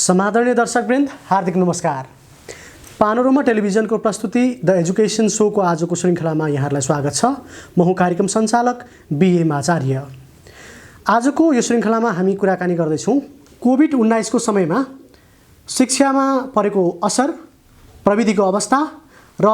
समादरणीय दर्शकवृन्द, हार्दिक नमस्कार। पानोरमा टेलिभिजनको प्रस्तुति द एजुकेसन शोको आजको श्रृङ्खलामा यहाँहरूलाई स्वागत छ। म हुँ कार्यक्रम सञ्चालक BM आचार्य। आजको यो श्रृङ्खलामा हामी कुराकानी गर्दैछौँ कोभिड-19 को समयमा शिक्षामा परेको असर, प्रविधिको अवस्था र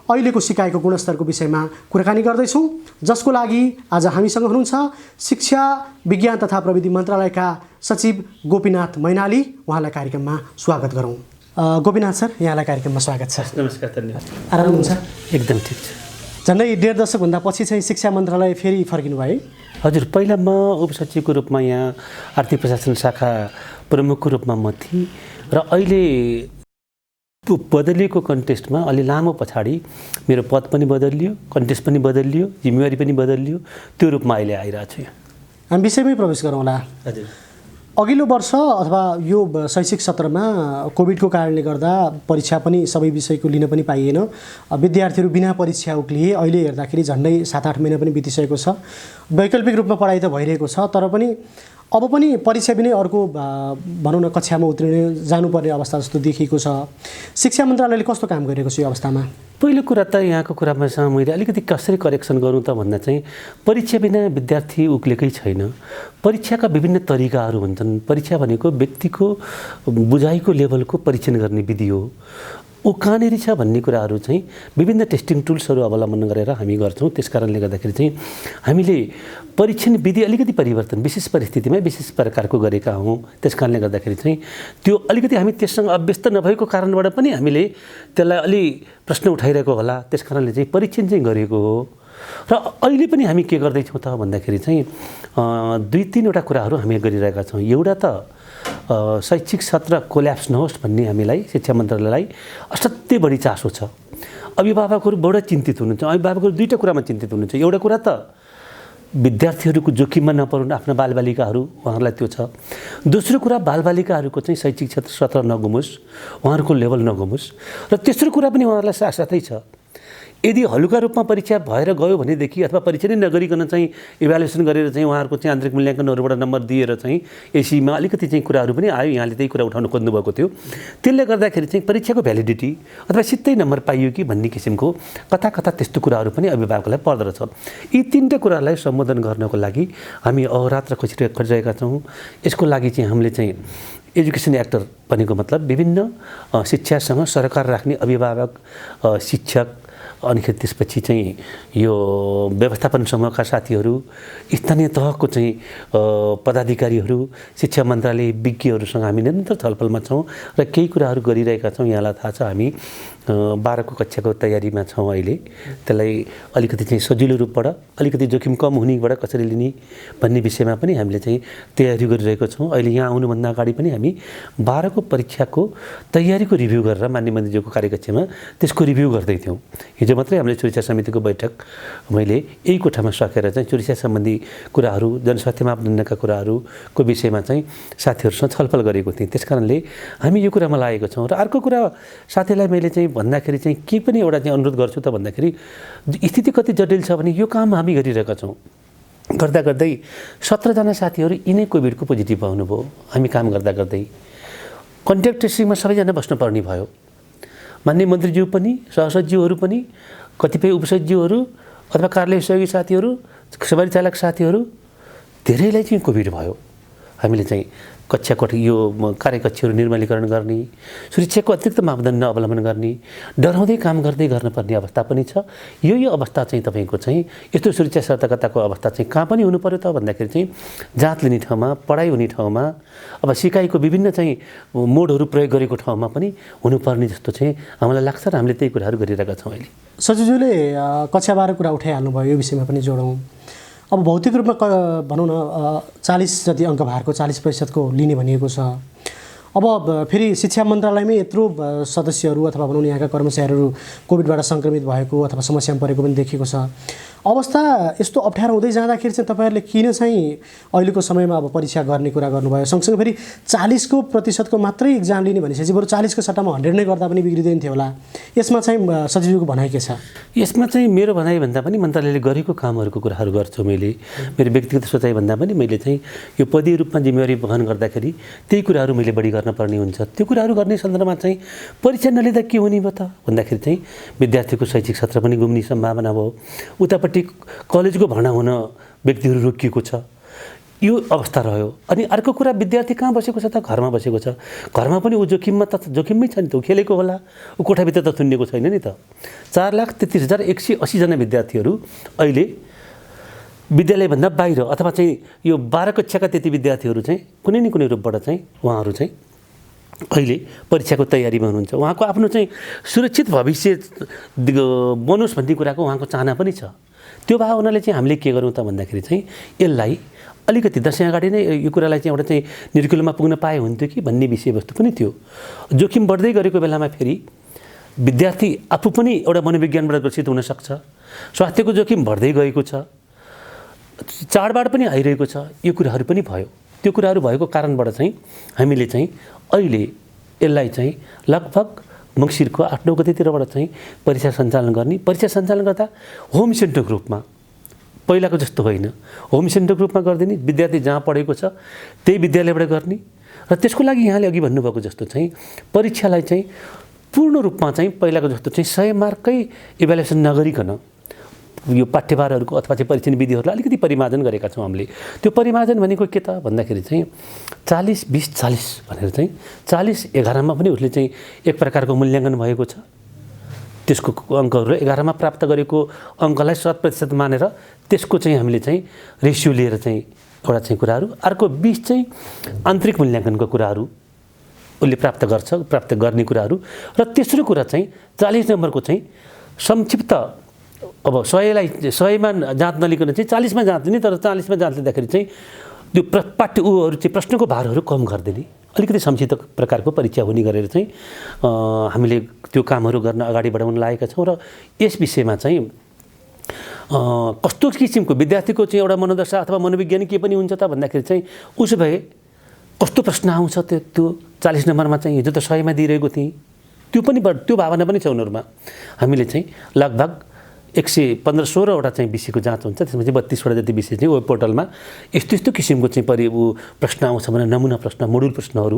अहिलेको सिकाइको गुणस्तरको विषयमा कुराकानी गर्दैछौँ, जसको लागि आज हामीसँग हुनुहुन्छ शिक्षा विज्ञान तथा प्रविधि मन्त्रालयका सचिव गोपीनाथ मैनाली। उहाँलाई कार्यक्रममा स्वागत गरौँ। गोपीनाथ सर, यहाँलाई कार्यक्रममा स्वागत छ। नमस्कार, धन्यवाद। आराम हुनुहुन्छ? एकदम ठिक छ। झन्डै 1.5 दशकभन्दा पछि चाहिँ शिक्षा मन्त्रालय फेरि फर्किनु भयो। हजुर, पहिला म उपसचिवको रूपमा यहाँ आर्थिक प्रशासन शाखा प्रमुखको रूपमा म थिएँ र अहिले बदलिएको कन्टेस्टमा अलि लामो पछाडि मेरो पद पनि बदलियो, कन्टेस्ट पनि बदलियो, जिम्मेवारी पनि बदलियो, त्यो रूपमा अहिले आइरहेको छु। हामी विषयमै प्रवेश गरौँला। हजुर, अघिल्लो वर्ष अथवा यो शैक्षिक सत्रमा कोभिडको कारणले गर्दा परीक्षा पनि सबै विषयको लिन पनि पाइएन। विद्यार्थीहरू बिना परीक्षा उक्लिए। अहिले हेर्दाखेरि झन्डै 7-8 महिना पनि बितिसकेको छ। वैकल्पिक रूपमा पढाइ त भइरहेको छ, तर पनि अब पनि परीक्षा बिनै अर्को भनौँ न कक्षामा उत्रिने जानुपर्ने अवस्था जस्तो देखिएको छ। शिक्षा मन्त्रालयले कस्तो काम गरिरहेको छ यो अवस्थामा? पहिलो कुरा त यहाँको कुरामा मैले अलिकति कसरी करेक्सन गरौँ त भन्दा चाहिँ परीक्षा बिना विद्यार्थी उक्लेकै छैन। परीक्षाका विभिन्न तरिकाहरू हुन्छन्। परीक्षा भनेको व्यक्तिको बुझाइको लेभलको परीक्षण गर्ने विधि हो। ऊ कहाँनिर छ भन्ने कुराहरू चाहिँ विभिन्न टेस्टिङ टुल्सहरू अवलम्बन गरेर हामी गर्छौँ। त्यस कारणले गर्दाखेरि चाहिँ हामीले परीक्षण विधि अलिकति परिवर्तन विशेष परिस्थितिमा विशेष प्रकारको गरेका हौँ। त्यस कारणले गर्दाखेरि चाहिँ त्यो अलिकति हामी त्यससँग अभ्यस्त नभएको कारणबाट पनि हामीले त्यसलाई अलि प्रश्न उठाइरहेको होला। त्यस कारणले चाहिँ परीक्षण चाहिँ गरेको हो। र अहिले पनि हामी के गर्दैछौँ त भन्दाखेरि चाहिँ 2-3वटा कुराहरू हामी गरिरहेका छौँ। एउटा त शैक्षिक सत्र कोल्याप्स नहोस् भन्ने हामीलाई शिक्षा मन्त्रालयलाई असाध्यै बढी चासो छ। अभिभावकहरू बडो चिन्तित हुनुहुन्छ। अभिभावकहरू 2टा कुरामा चिन्तित हुनुहुन्छ। एउटा कुरा त विद्यार्थीहरूको जोखिममा नपरुन् आफ्ना बालबालिकाहरू, उहाँहरूलाई त्यो छ। दोस्रो कुरा बालबालिकाहरूको चाहिँ शैक्षिक सत्र नगुमोस्, उहाँहरूको लेभल नगुमोस्। र तेस्रो कुरा पनि उहाँहरूलाई साथसाथै छ, यदि हलुका रूपमा परीक्षा भएर गयो भनेदेखि अथवा परीक्षा नै नगरिकन चाहिँ इभ्यालुएसन गरेर चाहिँ उहाँहरूको चाहिँ आन्तरिक मूल्याङ्कनहरूबाट नम्बर दिएर चाहिँ एसीमा अलिकति चाहिँ कुराहरू पनि आयो। यहाँले त्यही कुरा उठाउनु खोज्नुभएको थियो। त्यसले गर्दाखेरि चाहिँ परीक्षाको भ्यालिडिटी अथवा सिधै नम्बर पाइयो कि भन्ने किसिमको कता कता त्यस्तो कुराहरू पनि अभिभावकलाई पर्दछ। यी 3टा कुरालाई सम्बोधन गर्नको लागि हामी अहोरात्र खोजिरहेका छौँ। यसको लागि चाहिँ हामीले चाहिँ एजुकेसन एक्टर भनेको मतलब विभिन्न शिक्षासँग सरकार राख्ने अभिभावक, शिक्षक, अनि त्यसपछि चाहिँ यो व्यवस्थापन समूहका साथीहरू, स्थानीय तहको चाहिँ पदाधिकारीहरू, शिक्षा मन्त्रालय विज्ञहरूसँग हामी निरन्तर छलफलमा छौँ र केही कुराहरू गरिरहेका छौँ। यहाँलाई थाहा छ हामी 12को कक्षाको तयारीमा छौँ। अहिले त्यसलाई अलिकति चाहिँ सजिलो रूपबाट अलिकति जोखिम कम हुनेबाट कसरी लिने भन्ने विषयमा पनि हामीले चाहिँ तयारी गरिरहेको छौँ। अहिले यहाँ आउनुभन्दा अगाडि पनि हामी 12को परीक्षाको तयारीको रिभ्यू गरेर माननीय मन्त्रीज्यूको कार्यकक्षमा त्यसको रिभ्यू गर्दै थियौँ। हिजो मात्रै हामीले सुरक्षा समितिको बैठक मैले यही कोठामा सकेर चाहिँ सुरक्षा सम्बन्धी कुराहरू, जनस्वास्थ्य मापदण्डका कुराहरूको विषयमा चाहिँ साथीहरूसँग छलफल गरेको थिएँ। त्यस कारणले हामी यो कुरामा लागेको छौँ। र अर्को कुरा साथीलाई मैले चाहिँ भन्दाखेरि चाहिँ के पनि एउटा चाहिँ अनुरोध गर्छु त भन्दाखेरि स्थिति कति जटिल छ भने यो काम हामी गरिरहेका छौँ। गर्दा गर्दै 17 जना साथीहरू यिनै कोभिडको पोजिटिभ आउनुभयो। हामी काम गर्दा गर्दै कन्ट्याक्ट ट्रेसिङमा सबैजना बस्नुपर्ने भयो। माननीय मन्त्रीज्यू पनि, सहसचिवहरू पनि, कतिपय उपसचिवहरू अथवा कार्यालय सहयोगी साथीहरू, सवारी चालक साथीहरू धेरैलाई चाहिँ कोभिड भयो। हामीले चाहिँ यो कार्यकक्षहरू निर्मलीकरण गर्ने, सुरक्षाको अतिरिक्त मापदण्ड अवलम्बन गर्ने, डराउँदै काम गर्दै गर्नुपर्ने अवस्था पनि छ। यो अवस्था चाहिँ तपाईँको चाहिँ यस्तो सुरक्षा सतर्कताको अवस्था चाहिँ कहाँ पनि हुनु पर्यो त भन्दाखेरि चाहिँ जाँच लिने ठाउँमा, पढाइ हुने ठाउँमा, अब सिकाइको विभिन्न चाहिँ मोडहरू प्रयोग गरेको ठाउँमा पनि हुनुपर्ने जस्तो चाहिँ हामीलाई लाग्छ र हामीले त्यही कुराहरू गरिरहेका छौँ। अहिले सचिवज्यूले कक्षा 12 कुरा उठाइहाल्नुभयो, यो विषयमा पनि जोडौँ। अब भौतिक रूपमा भनौँ न 40 जति अङ्क भारको 40% को लिने भनिएको छ। अब फेरि शिक्षा मन्त्रालयमै यत्रो सदस्यहरू अथवा भनौँ यहाँका कर्मचारीहरू कोभिडबाट सङ्क्रमित भएको अथवा समस्यामा परेको पनि देखिएको छ। अवस्था यस्तो अप्ठ्यारो हुँदै जाँदाखेरि चाहिँ तपाईँहरूले किन चाहिँ अहिलेको समयमा अब परीक्षा गर्ने कुरा गर्नुभयो? सँगसँगै फेरि 40% मात्रै इक्जाम लिने भनेपछि बरु 40को सट्टामा 100 नै गर्दा पनि बिग्रिँदैन थियो होला। यसमा चाहिँ सचिवको भनाइ के छ? यसमा चाहिँ मेरो भनाइभन्दा पनि मन्त्रालयले गरेको कामहरूको कुराहरू गर्छु मैले। मेरो व्यक्तिगत सोचाइभन्दा पनि मैले चाहिँ यो पदीय रूपमा जिम्मेवारी वहन गर्दाखेरि त्यही कुराहरू मैले बढी गर्नुपर्ने हुन्छ। त्यो कुराहरू गर्ने सन्दर्भमा चाहिँ परीक्षा नलिँदा के हुने भयो त भन्दाखेरि चाहिँ विद्यार्थीको शैक्षिक सत्र पनि गुम्ने सम्भावना भयो। उतापट्टि कलेजको भर्ना हुन व्यक्तिहरू रोकिएको छ, यो अवस्था रह्यो। अनि अर्को कुरा, विद्यार्थी कहाँ बसेको छ त? घरमा बसेको छ। घरमा पनि ऊ जोखिममा त जोखिममै छ नि त, ऊ खेलेको होला, ऊ कोठाभित्र त थुनिएको छैन नि त। 4,33,180 जना विद्यार्थीहरू अहिले विद्यालयभन्दा बाहिर अथवा चाहिँ यो 12 कक्षाका त्यति विद्यार्थीहरू चाहिँ कुनै न कुनै रूपबाट चाहिँ उहाँहरू चाहिँ अहिले परीक्षाको तयारीमा हुनुहुन्छ। उहाँको आफ्नो चाहिँ सुरक्षित भविष्य बनोस् भन्ने कुराको उहाँको चाहना पनि छ। त्यो भावनाले चाहिँ हामीले के गरौँ त भन्दाखेरि चाहिँ यसलाई अलिकति दसैँ अगाडि नै यो कुरालाई चाहिँ एउटा चाहिँ निर्कुलमा पुग्न पाए हुन्थ्यो कि भन्ने विषयवस्तु पनि थियो। जोखिम बढ्दै गरेको बेलामा फेरि विद्यार्थी आफू पनि एउटा मनोविज्ञानबाट ग्रसित हुनसक्छ, स्वास्थ्यको जोखिम बढ्दै गएको छ, चाडबाड पनि आइरहेको छ, यो कुराहरू पनि भयो। त्यो कुराहरू भएको कारणबाट चाहिँ हामीले चाहिँ अहिले यसलाई चाहिँ लगभग मङ्सिरको 8-9 गतेतिरबाट चाहिँ परीक्षा सञ्चालन गर्ने। परीक्षा सञ्चालन गर्दा होम सेन्टरको रूपमा, पहिलाको जस्तो होइन, होम सेन्टरको रूपमा गरिदिने, विद्यार्थी जहाँ पढेको छ त्यही विद्यालयबाट गर्ने। र त्यसको लागि यहाँले अघि भन्नुभएको जस्तो चाहिँ परीक्षालाई चाहिँ पूर्ण रूपमा चाहिँ पहिलाको जस्तो चाहिँ 100 मार्ककै इभ्यालुएसन नगरिकन यो पाठ्यभारहरूको अथवा चाहिँ परीक्षण विधिहरूलाई अलिकति परिमार्जन गरेका छौँ हामीले। त्यो परिमार्जन भनेको के त भन्दाखेरि चाहिँ 40-20-40 भनेर चाहिँ 40-11मा पनि उसले चाहिँ एक प्रकारको मूल्याङ्कन भएको छ। त्यसको अङ्कहरू 11मा प्राप्त गरेको अङ्कलाई 100% मानेर त्यसको चाहिँ हामीले चाहिँ रेसियो लिएर चाहिँ एउटा चाहिँ कुराहरू, अर्को 20 चाहिँ आन्तरिक मूल्याङ्कनको कुराहरू उसले प्राप्त गर्ने कुराहरू, र तेस्रो कुरा चाहिँ 40 नम्बरको चाहिँ संक्षिप्त, अब 100मा जाँच नलिकन चाहिँ 40मा जाँच लिने, तर 40मा जाँच लिँदाखेरि चाहिँ त्यो उहरू चाहिँ प्रश्नको भारहरू कम गरिदिने, अलिकति संक्षिप्त प्रकारको परीक्षा हुने गरेर चाहिँ हामीले त्यो कामहरू गर्न अगाडि बढाउन लागेका छौँ। र यस विषयमा चाहिँ कस्तो किसिमको विद्यार्थीको चाहिँ एउटा मनोदशा अथवा मनोविज्ञान के पनि हुन्छ त भन्दाखेरि चाहिँ उसो भए कस्तो प्रश्न आउँछ त्यो 40 नम्बरमा चाहिँ हिजो त 100मा दिइरहेको थिएँ, त्यो भावना पनि छ उनीहरूमा। हामीले चाहिँ लगभग 115-16वटा चाहिँ विषयको जाँच हुन्छ। त्यसमा चाहिँ 32वटा जति विषय चाहिँ वेब पोर्टलमा यस्तो किसिमको चाहिँ प्रश्न आउँछ भने नमुना प्रश्न, मोडुल प्रश्नहरू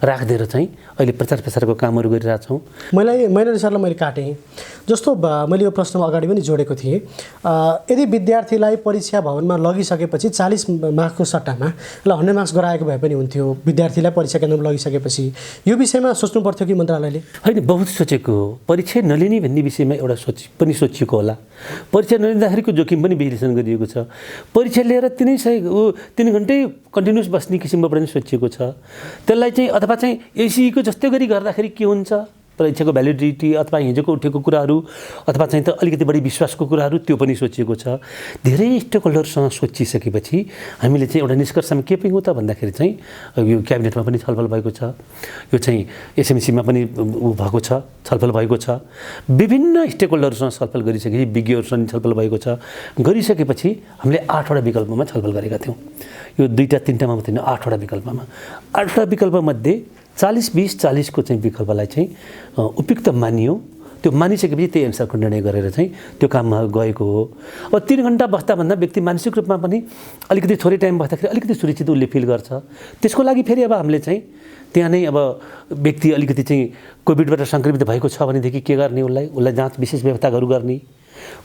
राखिदिएर चाहिँ अहिले प्रचार प्रसारको कामहरू गरिरहेका छौँ। मैले सरलाई मैले काटेँ जस्तो मैले यो प्रश्नमा अगाडि पनि जोडेको थिएँ। यदि विद्यार्थीलाई परीक्षा भवनमा लगिसकेपछि 40 मार्क्सको सट्टामा ल 100 मार्क्स गराएको भए पनि हुन्थ्यो, विद्यार्थीलाई परीक्षा केन्द्रमा लगिसकेपछि यो विषयमा सोच्नु पर्थ्यो कि मन्त्रालयले? होइन, बहुत सोचेको हो। परीक्षा नलिने भन्ने विषयमा एउटा सोचिएको होला। परीक्षा नलिँदाखेरिको जोखिम पनि विश्लेषण गरिएको छ। परीक्षा लिएर 3 घन्टै कन्टिन्युस बस्ने किसिमबाट पनि सोचिएको छ। त्यसलाई चाहिँ अथवा चाहिँ एसीको जस्तै गरी गर्दाखेरि के हुन्छ, परीक्षाको भ्यालिडिटी अथवा हिजोको उठेको कुराहरू अथवा चाहिँ त अलिकति बढी विश्वासको कुराहरू त्यो पनि सोचिएको छ। धेरै स्टेकहोल्डरसँग सोचिसकेपछि हामीले चाहिँ एउटा निष्कर्षमा के पुग्यौँ त भन्दाखेरि चाहिँ यो क्याबिनेटमा पनि छलफल भएको छ, यो चाहिँ एसएमसीमा पनि भएको छ, छलफल भएको छ, विभिन्न स्टेकहोल्डरसँग छलफल गरिसकेपछि, विज्ञहरूसँग छलफल भएको छ। गरिसकेपछि हामीले 8वटा विकल्पमा छलफल गरेका थियौँ। यो 2-3टामा मात्रै होइन, 8वटा विकल्पमा। 8वटा विकल्पमध्ये 40-20-40 को चाहिँ विकल्पलाई चाहिँ उपयुक्त मानियो। त्यो मानिसकेपछि त्यही अनुसारको निर्णय गरेर चाहिँ त्यो काममा गएको हो। अब 3 घन्टा बस्दा भन्दा व्यक्ति मानसिक रूपमा पनि अलिकति थोरै टाइम बस्दाखेरि अलिकति सुरक्षित उसले फिल गर्छ। त्यसको लागि फेरि अब हामीले चाहिँ त्यहाँ नै अब व्यक्ति अलिकति चाहिँ कोभिडबाट सङ्क्रमित भएको छ भनेदेखि के गर्ने, उसलाई जाँच विशेष व्यवस्थाहरू गर्ने,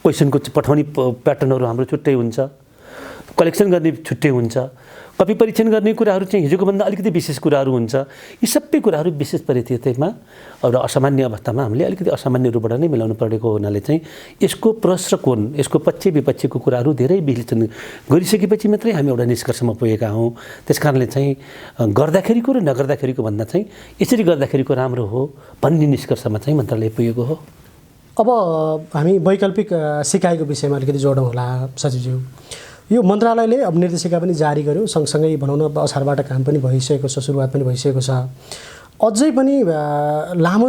क्वेसनको पठाउने प्याटर्नहरू हाम्रो छुट्टै हुन्छ, कलेक्सन गर्ने छुट्टै हुन्छ, कपी परीक्षण गर्ने कुराहरू चाहिँ हिजोको भन्दा अलिकति विशेष कुराहरू हुन्छ। यी सबै कुराहरू विशेष परिस्थितिमा एउटा असामान्य अवस्थामा हामीले अलिकति असामान्य रूपबाट नै मिलाउनु परेको हुनाले चाहिँ यसको प्रस र कोण, यसको पक्ष विपक्षको कुराहरू धेरै विश्लेषण गरिसकेपछि मात्रै हामी एउटा निष्कर्षमा पुगेका हौँ। त्यस कारणले चाहिँ गर्दाखेरिको र नगर्दाखेरिको भन्दा चाहिँ यसरी गर्दाखेरिको राम्रो हो भन्ने निष्कर्षमा चाहिँ मन्त्रालय पुगेको हो। अब हामी वैकल्पिक सिकाइको विषयमा अलिकति जोडौँ होला सचिवज्यू। यो मन्त्रालयले अब निर्देशिका पनि जारी गर्यो, सँगसँगै भनौँ न असारबाट काम पनि भइसकेको छ, सुरुवात पनि भइसकेको छ। अझै पनि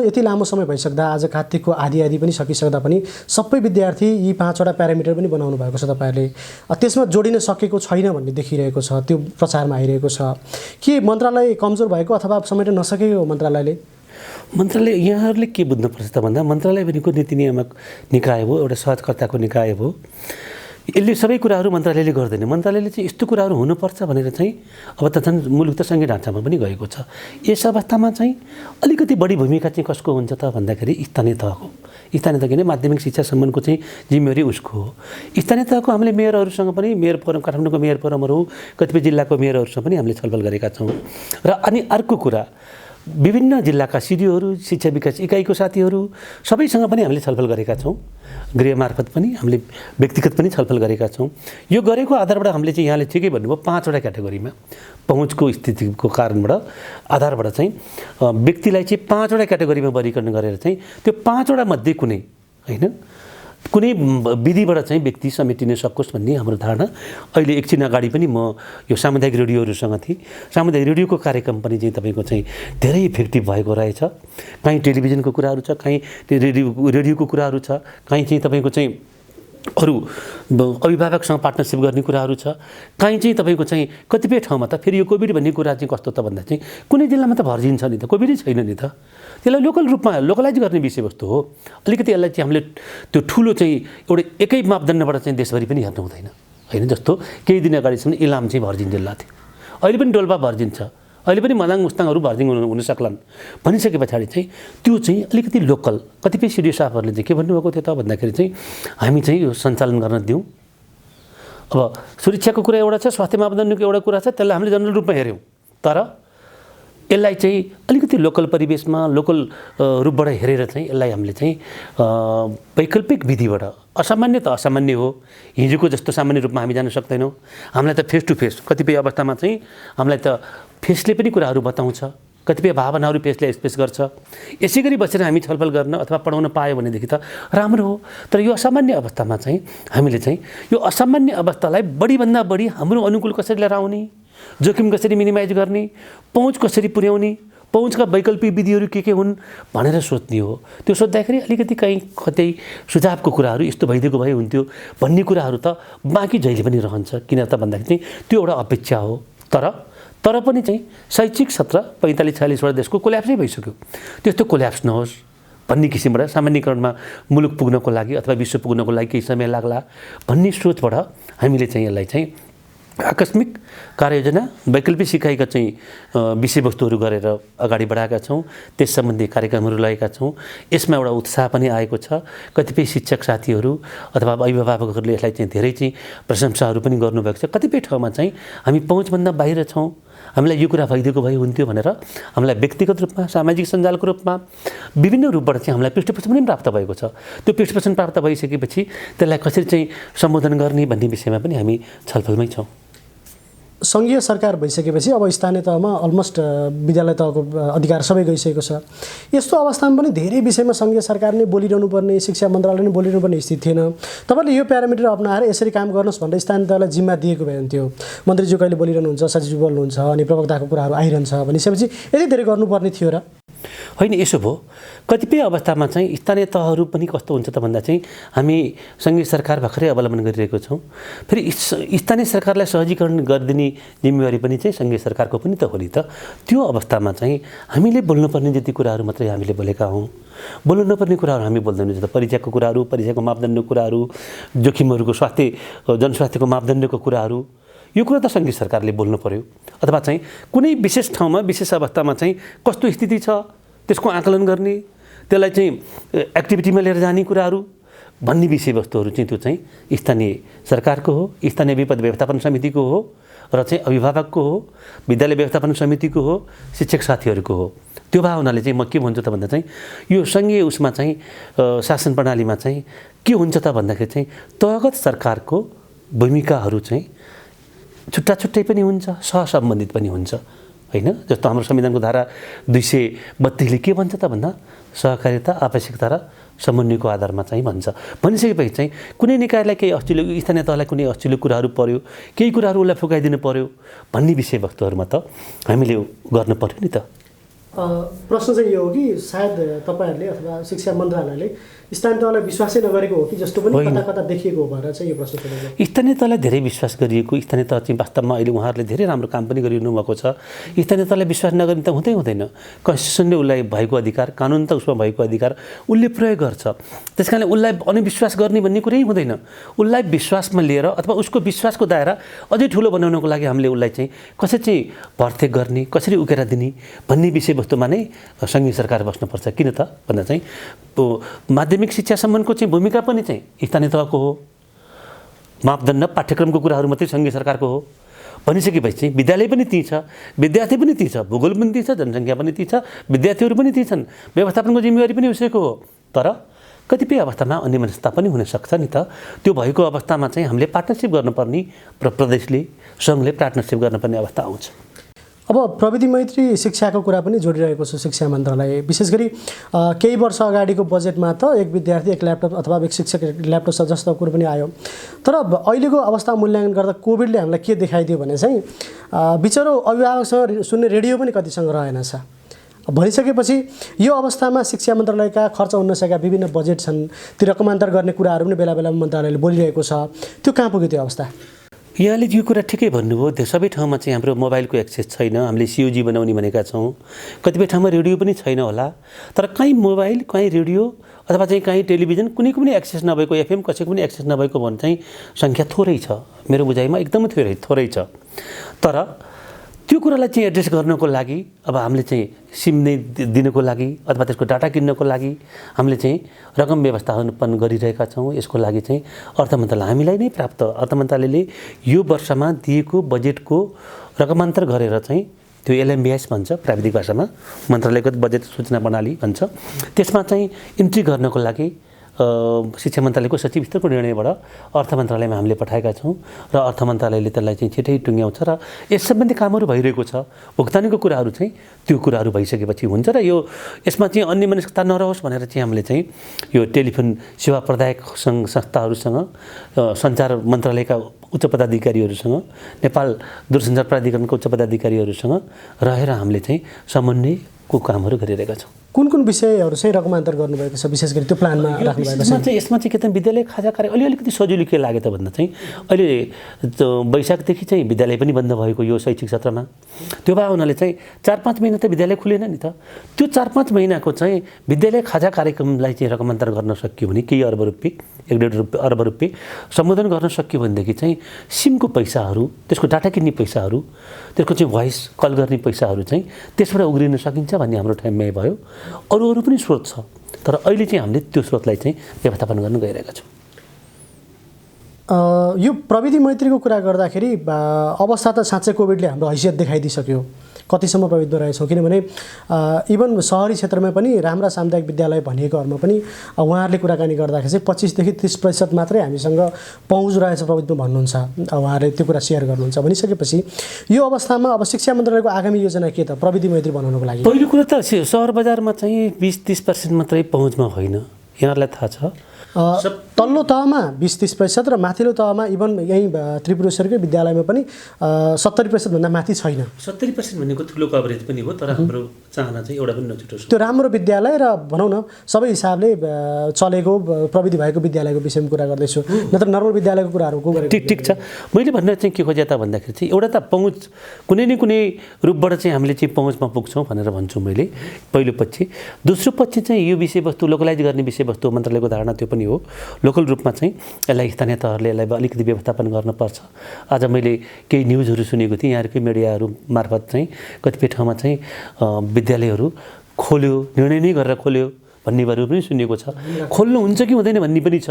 यति लामो समय भइसक्दा, आज कार्तिकको आधी पनि सकिसक्दा पनि सबै विद्यार्थी यी 5वटा प्यारामिटर पनि बनाउनु भएको छ तपाईँहरूले, त्यसमा जोडिन सकेको छैन भन्ने देखिरहेको छ, त्यो प्रचारमा आइरहेको छ। के मन्त्रालय कमजोर भएको अथवा समेट्न नसकेको हो मन्त्रालयले? मन्त्रालय यहाँहरूले के बुझ्नुपर्छ त भन्दा मन्त्रालय भनेको नीति नियामक निकाय हो, एउटा सहजकर्ताको निकाय हो। यसले सबै कुराहरू मन्त्रालयले गर्दैन। मन्त्रालयले चाहिँ यस्तो कुराहरू हुनुपर्छ भनेर चाहिँ अब त झन् मुलुक त सङ्घीय ढाँचामा पनि गएको छ। यस अवस्थामा चाहिँ अलिकति बढी भूमिका चाहिँ कसको हुन्छ त भन्दाखेरि स्थानीय तहको। स्थानीय तह किन माध्यमिक शिक्षा सम्बन्धको चाहिँ जिम्मेवारी उसको हो। स्थानीय तहको हामीले मेयरहरूसँग पनि, मेयर फोरम, काठमाडौँको मेयर फोरमहरू, कतिपय जिल्लाको मेयरहरूसँग पनि हामीले छलफल गरेका छौँ। र अनि अर्को कुरा, विभिन्न जिल्लाका सिडिओहरू, शिक्षा विकास इकाइको साथीहरू सबैसँग पनि हामीले छलफल गरेका छौँ। गृह मार्फत पनि हामीले व्यक्तिगत पनि छलफल गरेका छौँ। यो गरेको आधारबाट हामीले चाहिँ यहाँले ठिकै भन्नुभयो 5वटा क्याटेगोरीमा पहुँचको स्थितिको कारणबाट आधारबाट चाहिँ व्यक्तिलाई चाहिँ 5वटा क्याटेगोरीमा वर्गीकरण गरेर चाहिँ त्यो 5वटा मध्ये कुनै कुनै विधिबाट चाहिँ व्यक्ति समेटिन सकोस् भन्ने हाम्रो धारणा। अहिले एकछिन अगाडि पनि म यो सामुदायिक रेडियोहरूसँग थिएँ। सामुदायिक रेडियोको कार्यक्रम पनि चाहिँ तपाईँको चाहिँ धेरै इफेक्टिभ भएको रहेछ। कहीँ टेलिभिजनको कुराहरू छ, कहीँ रेडियोको कुराहरू छ, कहीँ चाहिँ तपाईँको चाहिँ अरू अभिभावकसँग पार्टनरसिप गर्ने कुराहरू छ, कहीँ चाहिँ तपाईँको चाहिँ कतिपय ठाउँमा त फेरि यो कोभिड भन्ने कुरा चाहिँ कस्तो त भन्दा चाहिँ कुनै जिल्लामा त भर्जिन्छ नि त, कोभिडै छैन नि त। त्यसलाई लोकल रूपमा लोकलाइज गर्ने विषयवस्तु हो। अलिकति यसलाई चाहिँ हामीले त्यो ठुलो चाहिँ एउटा एकै मापदण्डबाट चाहिँ देशभरि पनि हेर्नु हुँदैन होइन। जस्तो केही दिन अगाडिसम्म इलाम चाहिँ भर्जिन जिल्ला थियो, अहिले पनि डोल्पा भर्जिन छ, अहिले पनि मदाङ मुस्ताङहरू भर्जिन हुन सक्लान् भनिसके पछाडि चाहिँ त्यो चाहिँ अलिकति लोकल। कतिपय सिडिओ साहबहरूले चाहिँ के भन्नुभएको थियो त भन्दाखेरि चाहिँ हामी चाहिँ यो सञ्चालन गर्न दिउँ। अब सुरक्षाको कुरा एउटा छ, स्वास्थ्य मापदण्डको एउटा कुरा छ, त्यसलाई हामीले जनरल रूपमा हेऱ्यौँ। तर यसलाई चाहिँ अलिकति लोकल परिवेशमा लोकल रूपबाट हेरेर चाहिँ यसलाई हामीले चाहिँ वैकल्पिक विधिबाट असामान्य त असामान्य हो, हिजोको जस्तो सामान्य रूपमा हामी जान सक्दैनौँ। हामीलाई त फेस टु फेस कतिपय अवस्थामा चाहिँ हामीलाई त फेसले पनि कुराहरू बताउँछ, कतिपय भावनाहरू फेसले एक्सप्रेस गर्छ। यसै गरी बसेर हामी छलफल गर्न अथवा पढाउन पायो भनेदेखि त राम्रो हो। तर यो असामान्य अवस्थामा चाहिँ हामीले चाहिँ यो असामान्य अवस्थालाई बढीभन्दा बढी हाम्रो अनुकूल कसरी लिएर आउने, जोखिम कसरी मिनिमाइज गर्ने, पहुँच कसरी पुर्याउने, पहुँचका वैकल्पिक विधिहरू के हुन् भनेर सोध्ने हो। त्यो सोद्धाखेरि अलिकति कहीँ कतै सुझावको कुराहरू यस्तो भइदिएको भए हुन्थ्यो भन्ने कुराहरू त बाँकी जहिले पनि रहन्छ। किन त भन्दाखेरि चाहिँ त्यो एउटा अपेक्षा हो। तर पनि चाहिँ शैक्षिक सत्र 45-46वटा देशको कोल्याप्सै भइसक्यो। त्यस्तो कोल्याप्स नहोस् भन्ने किसिमबाट सामान्यकरणमा मुलुक पुग्नको लागि अथवा विश्व पुग्नको लागि केही समय लाग्ला भन्ने सोचबाट हामीले चाहिँ यसलाई चाहिँ आकस्मिक कार्ययोजना वैकल्पिक सिकाइका चाहिँ विषयवस्तुहरू गरेर अगाडि बढाएका छौँ। त्यस सम्बन्धी कार्यक्रमहरू लगाएका छौँ। यसमा एउटा उत्साह पनि आएको छ। कतिपय शिक्षक साथीहरू अथवा अभिभावकहरूले यसलाई चाहिँ धेरै चाहिँ प्रशंसाहरू पनि गर्नुभएको छ। कतिपय ठाउँमा चाहिँ हामी पहुँचभन्दा बाहिर छौँ, हामीलाई यो कुरा भइदिएको भए हुन्थ्यो भनेर हामीलाई व्यक्तिगत रूपमा, सामाजिक सञ्जालको रूपमा विभिन्न रूपबाट चाहिँ हामीलाई पृष्ठपोषण पनि प्राप्त भएको छ। त्यो पृष्ठपोषण प्राप्त भइसकेपछि त्यसलाई कसरी चाहिँ सम्बोधन गर्ने भन्ने विषयमा पनि हामी छलफलमै छौँ। सङ्घीय सरकार भइसकेपछि अब स्थानीय तहमा अलमोस्ट विद्यालय तहको अधिकार सबै गइसकेको छ। यस्तो अवस्थामा पनि धेरै विषयमा सङ्घीय सरकार नै बोलिरहनु पर्ने, शिक्षा मन्त्रालय नै बोलिरहनु पर्ने स्थिति थिएन। तपाईँले यो प्यारामिटर अप्नाएर यसरी काम गर्नुहोस् भनेर स्थानीय तहलाई जिम्मा दिएको भए हुन्थ्यो। मन्त्रीज्यू कहिले बोलिरहनुहुन्छ, सचिवज्यू बोल्नुहुन्छ, अनि प्रवक्ताको कुराहरू आइरहन्छ भनिसकेपछि यति धेरै गर्नुपर्ने थियो र होइन। यसो भयो कतिपय अवस्थामा चाहिँ स्थानीय तहहरू पनि कस्तो हुन्छ त भन्दा चाहिँ हामी सङ्घीय सरकार भर्खरै अवलम्बन गरिरहेको छौँ। फेरि स्थानीय सरकारलाई सहजीकरण गरिदिने जिम्मेवारी पनि चाहिँ सङ्घीय सरकारको पनि त हो नि त। त्यो अवस्थामा चाहिँ हामीले बोल्नुपर्ने जति कुराहरू मात्रै हामीले बोलेका हौँ, बोल्नु नपर्ने कुराहरू हामी बोल्दैनौँ। जस्तो परीक्षाको कुराहरू, परीक्षाको मापदण्डको कुराहरू, जोखिमहरूको जनस्वास्थ्यको मापदण्डको कुराहरू, यो कुरा त सङ्घीय सरकारले बोल्नु पर्यो। अथवा चाहिँ कुनै विशेष ठाउँमा विशेष अवस्थामा चाहिँ कस्तो स्थिति छ त्यसको आकलन गर्ने, त्यसलाई चाहिँ एक्टिभिटीमा लिएर जाने कुराहरू भन्ने विषयवस्तुहरू चाहिँ त्यो चाहिँ स्थानीय सरकारको हो, स्थानीय विपद व्यवस्थापन समितिको हो, र चाहिँ अभिभावकको हो, विद्यालय व्यवस्थापन समितिको हो, शिक्षक साथीहरूको हो। त्यो भावनाले चाहिँ म के भन्छु त भन्दा चाहिँ यो सङ्घीय उसमा चाहिँ शासन प्रणालीमा चाहिँ के हुन्छ त भन्दाखेरि चाहिँ तहगत सरकारको भूमिकाहरू चाहिँ छुट्टा छुट्टै पनि हुन्छ, सहसम्बन्धित पनि हुन्छ होइन। जस्तो हाम्रो संविधानको धारा 232ले के भन्छ त भन्दा सहकारिता, आवश्यकता र समन्वयको आधारमा चाहिँ भन्छ। भनिसकेपछि चाहिँ कुनै निकायलाई केही अस्ट्रेलिया, स्थानीय तहलाई कुनै अस्ट्रेलिया कुराहरू पर्यो, केही कुराहरू उसलाई फुकाइदिनु पर्यो भन्ने विषयवस्तुहरूमा त हामीले गर्न पर्यो नि त। प्रश्न चाहिँ यो हो कि सायद तपाईँहरूले अथवा शिक्षा मन्त्रालयले स्थानीय तहलाई विश्वासै नगरेको हो कि जस्तो पनि कता कता देखिएको हो भनेर चाहिँ यो प्रश्न सोधेको। स्थानीय तहलाई धेरै विश्वास गरिएको, स्थानीय तह चाहिँ वास्तवमा अहिले उहाँहरूले धेरै राम्रो काम पनि गरिरहनु भएको छ। स्थानीय तहलाई विश्वास नगर्ने त हुँदैन। कन्स्टिट्युसनले उसलाई भएको अधिकार, कानुन त उसमा भएको अधिकार उसले प्रयोग गर्छ। त्यस कारणले उसलाई अनिविश्वास गर्ने भन्ने कुरै हुँदैन। उसलाई विश्वासमा लिएर अथवा उसको विश्वासको दायरा अझै ठुलो बनाउनको लागि हामीले उसलाई चाहिँ कसरी चाहिँ भर्ती गर्ने, कसरी उकेरा दिने भन्ने विषयवस्तुमा नै सङ्घीय सरकार बस्नुपर्छ। किन त भन्दा चाहिँ माध्यमिक शिक्षा सम्बन्धको चाहिँ भूमिका पनि चाहिँ स्थानीय तहको हो। मापदण्ड पाठ्यक्रमको कुराहरू मात्रै सङ्घीय सरकारको हो भनिसकेपछि चाहिँ विद्यालय पनि त्यही छ, विद्यार्थी पनि त्यही छ, भूगोल पनि त्यही छ, जनसङ्ख्या पनि त्यही छ, विद्यार्थीहरू पनि त्यही छन्, व्यवस्थापनको जिम्मेवारी पनि उसैको हो। तर कतिपय अवस्थामा अन्यमनस्कता पनि हुनसक्छ नि त। त्यो भएको अवस्थामा चाहिँ हामीले पार्टनरसिप गर्नुपर्ने, प्रदेशले सङ्घले पार्टनरसिप गर्नुपर्ने अवस्था आउँछ। अब प्रविधि मैत्री शिक्षाको कुरा पनि जोडिरहेको छ शिक्षा मन्त्रालय। विशेष गरी केही वर्ष अगाडिको बजेटमा त एक विद्यार्थी एक ल्यापटप अथवा एक शिक्षक एक ल्यापटप जस्तो कुरो पनि आयो। तर अहिलेको अवस्था मूल्याङ्कन गर्दा कोभिडले हामीलाई के देखाइदियो भने चाहिँ बिचरो अभिभावकसँग सुन्ने रेडियो पनि कतिसँग रहेनछ। भनिसकेपछि यो अवस्थामा शिक्षा मन्त्रालयका खर्च हुन सकेका विभिन्न बजेट छन्, ती रकमान्तर गर्ने कुराहरू पनि बेला बेला मन्त्रालयले बोलिरहेको छ। त्यो कहाँ पुग्यो त्यो अवस्था? यहाँले यो कुरा ठिकै भन्नुभयो। त्यो सबै ठाउँमा चाहिँ हाम्रो मोबाइलको एक्सेस छैन। हामीले सिओजी बनाउने भनेका छौँ। कतिपय ठाउँमा रेडियो पनि छैन होला। तर कहीँ मोबाइल, कहीँ रेडियो अथवा चाहिँ कहीँ टेलिभिजन कुनैको पनि एक्सेस नभएको, एफएम कसैको पनि एक्सेस नभएको भने चाहिँ सङ्ख्या थोरै छ। मेरो बुझाइमा एकदमै थोरै छ। तर त्यो कुरालाई चाहिँ एड्रेस गर्नको लागि अब हामीले चाहिँ सिम नै दिनको लागि अथवा त्यसको डाटा किन्नको लागि हामीले चाहिँ रकम व्यवस्थापन गरिरहेका छौँ। यसको लागि चाहिँ अर्थ मन्त्रालय हामीलाई नै प्राप्त, अर्थ मन्त्रालयले यो वर्षमा दिएको बजेटको रकमान्तर गरेर चाहिँ त्यो एलएमबिएस भन्छ प्राविधिक भाषामा, मन्त्रालयगत बजेट सूचना प्रणाली भन्छ, त्यसमा चाहिँ इन्ट्री गर्नको लागि शिक्षा मन्त्रालयको सचिव स्तरको निर्णयबाट अर्थ मन्त्रालयमा हामीले पठाएका छौँ र अर्थ मन्त्रालयले त्यसलाई चाहिँ छिटै टुङ्ग्याउँछ र यस सम्बन्धी कामहरू भइरहेको छ। भुक्तानीको कुराहरू चाहिँ त्यो कुराहरू भइसकेपछि हुन्छ र यो यसमा चाहिँ अन्यमनस्कता नरहोस् भनेर चाहिँ हामीले चाहिँ यो टेलिफोन सेवा प्रदायक सङ्घ संस्थाहरूसँग, सञ्चार मन्त्रालयका उच्च पदाधिकारीहरूसँग, नेपाल दूरसञ्चार प्राधिकरणको उच्च पदाधिकारीहरूसँग रहेर हामीले चाहिँ समन्वयको कामहरू गरिरहेका छौँ। कुन कुन विषयहरू चाहिँ रकमान्तर गर्नुभएको छ विशेष गरी त्यो प्लानमा राख्नुभएको छ? यसमा चाहिँ के त विद्यालय खाजा कार्य अलिकति सजिलो के लाग्यो त भन्दा चाहिँ अहिले वैशाखदेखि चाहिँ विद्यालय पनि बन्द भएको यो शैक्षिक सत्रमा। त्यो भए हुनाले चाहिँ 4-5 महिना त विद्यालय खुलेन नि त। त्यो 4-5 महिनाको चाहिँ विद्यालय खाजा कार्यक्रमलाई चाहिँ रकमान्तर गर्न सकियो भने केही अर्ब रुपियाँ, 1.5 अर्ब रुपियाँ सम्बोधन गर्न सकियो भनेदेखि चाहिँ सिमको पैसाहरू, त्यसको डाटा किन्ने पैसाहरू, त्यसको चाहिँ भोइस कल गर्ने पैसाहरू चाहिँ त्यसबाट उग्रिन सकिन्छ भन्ने हाम्रो ठम्याइ भयो। अरू पनि स्रोत छ, तर अहिले चाहिँ हामीले त्यो स्रोतलाई चाहिँ व्यवस्थापन गर्न गइरहेका छौँ। यो प्रविधि मैत्रीको कुरा गर्दाखेरि अवस्था त साँच्चै कोभिडले हाम्रो हैसियत देखाइदिइसक्यो, कतिसम्म प्रविधि रहेछौँ। किनभने इभन सहरी क्षेत्रमा पनि राम्रा सामुदायिक विद्यालय भनिएकोहरूमा पनि उहाँहरूले कुराकानी गर्दाखेरि चाहिँ 25 देखि 30% मात्रै हामीसँग पहुँच रहेछ प्रविधिमा भन्नुहुन्छ। उहाँहरूले त्यो कुरा सेयर गर्नुहुन्छ। भनिसकेपछि यो अवस्थामा अब शिक्षा मन्त्रालयको आगामी योजना के त प्रविधि मैत्री बनाउनको लागि? पहिलो कुरा त सहर बजारमा चाहिँ 20-30% मात्रै पहुँचमा होइन, यहाँहरूलाई थाहा छ। तल्लो तहमा 20-30% र माथिल्लो तहमा इभन यहीँ त्रिपुरेश्वरकै विद्यालयमा पनि 70% भन्दा माथि छैन। 70% भनेको ठुलो कभरेज पनि हो, तर हाम्रो चाहना चाहिँ एउटा पनि नछुटोस्। त्यो राम्रो विद्यालय र भनौँ न सबै हिसाबले चलेको प्रविधि भएको विद्यालयको विषयमा कुरा गर्दैछु, नत्र नर्मल विद्यालयको कुराहरूको गरेको। ठिक छ। मैले भन्न चाहिँ के खोजेँ त भन्दाखेरि चाहिँ एउटा त पहुँच कुनै न कुनै रूपबाट चाहिँ हामीले चाहिँ पहुँचमा पुग्छौँ भनेर भन्छु मैले, पहिलो पक्ष। दोस्रो पक्ष चाहिँ यो विषयवस्तु लोकलाइज गर्ने विषयवस्तु मन्त्रालयको धारणा त्यो पनि हो। लोकल रूपमा चाहिँ यसलाई स्थानीय तहहरूले यसलाई अलिकति व्यवस्थापन गर्नुपर्छ। आज मैले केही न्युजहरू सुनेको थिएँ, यहाँहरूकै मिडियाहरू मार्फत चाहिँ कतिपय ठाउँमा चाहिँ विद्यालयहरू खोल्यो, निर्णय नै गरेर खोल्यो भन्नेहरू पनि सुनेको छ। खोल्नु हुन्छ कि हुँदैन भन्ने पनि छ।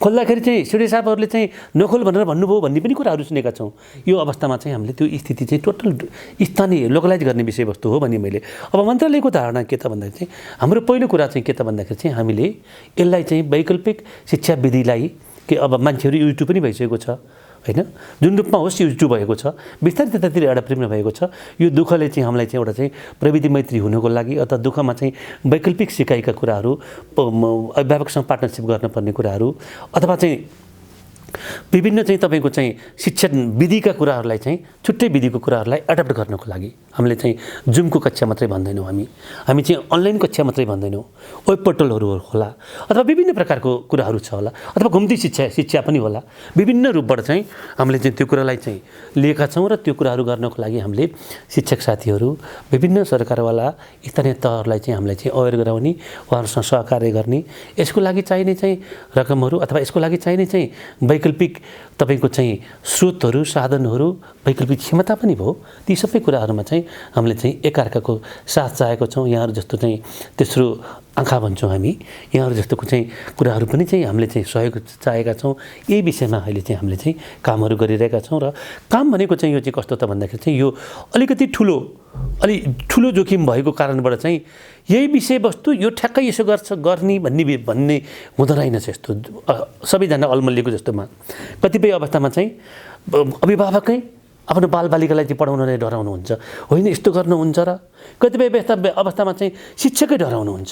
खोल्दाखेरि चाहिँ सिडे साहबहरूले चाहिँ नखोल भनेर भन्नुभयो भन्ने पनि कुराहरू सुनेका छौँ। यो अवस्थामा चाहिँ हामीले त्यो स्थिति चाहिँ टोटल स्थानीय लोकलाइज गर्ने विषयवस्तु हो भने मैले अब मन्त्रालयको धारणा के त भन्दाखेरि चाहिँ हाम्रो पहिलो कुरा चाहिँ के त भन्दाखेरि चाहिँ हामीले यसलाई चाहिँ वैकल्पिक शिक्षा विधिलाई के अब मान्छेहरू युट्युब पनि भइसकेको छ हैन, जुन रूपमा होस् युट्युब भएको छ, बिस्तारै त्यतातिर एउटा प्रेम भएको छ। यो दुःखले चाहिँ हामीलाई चाहिँ एउटा चाहिँ प्रविधि मैत्री हुनको लागि अथवा दुःखमा चाहिँ वैकल्पिक सिकाइका कुराहरू, अभिभावकसँग पार्टनरसिप गर्नुपर्ने कुराहरू अथवा चाहिँ विभिन्न चाहिँ तपाईँको चाहिँ शिक्षण विधिका कुराहरूलाई चाहिँ छुट्टै विधिको कुराहरूलाई एडप्ट गर्नको लागि हामीले चाहिँ जुमको कक्षा मात्रै भन्दैनौँ, हामी चाहिँ अनलाइन कक्षा मात्रै भन्दैनौँ, वेब पोर्टलहरू होला अथवा विभिन्न प्रकारको कुराहरू छ होला अथवा घुम्ती शिक्षा पनि होला। विभिन्न रूपबाट चाहिँ हामीले चाहिँ त्यो कुरालाई चाहिँ लिएका छौँ र त्यो कुराहरू गर्नको लागि हामीले शिक्षक साथीहरू विभिन्न सरकारवाला स्थानीय तहहरूलाई चाहिँ हामीले चाहिँ अवेर गराउने, उहाँहरूसँग सहकार्य गर्ने, यसको लागि चाहिने चाहिँ रकमहरू अथवा यसको लागि चाहिने चाहिँ वैकल्पिक तपाईँको चाहिँ स्रोतहरू, साधनहरू, वैकल्पिक क्षमता पनि भयो। ती सबै कुराहरूमा चाहिँ हामीले चाहिँ एकअर्काको साथ चाहेको छौँ। यहाँहरू जस्तो चाहिँ तेस्रो आँखा भन्छौँ हामी, यहाँहरू जस्तोको चाहिँ कुराहरू पनि चाहिँ हामीले चाहिँ सहयोग चाहेका छौँ। यही विषयमा अहिले चाहिँ हामीले चाहिँ कामहरू गरिरहेका छौँ र काम भनेको चाहिँ यो चाहिँ कस्तो त भन्दाखेरि चाहिँ यो अलिकति ठुलो जोखिम भएको कारणबाट चाहिँ यही विषयवस्तु यो ठ्याक्कै यसो गर्ने भन्ने हुँदो रहेनछ। यस्तो सबैजना अलमल्लिएको जस्तोमा कतिपय अवस्थामा चाहिँ अभिभावकै आफ्नो बालबालिकालाई चाहिँ पढाउनलाई डराउनुहुन्छ, होइन यस्तो गर्नुहुन्छ र कतिपय अवस्थामा चाहिँ शिक्षकै डराउनुहुन्छ।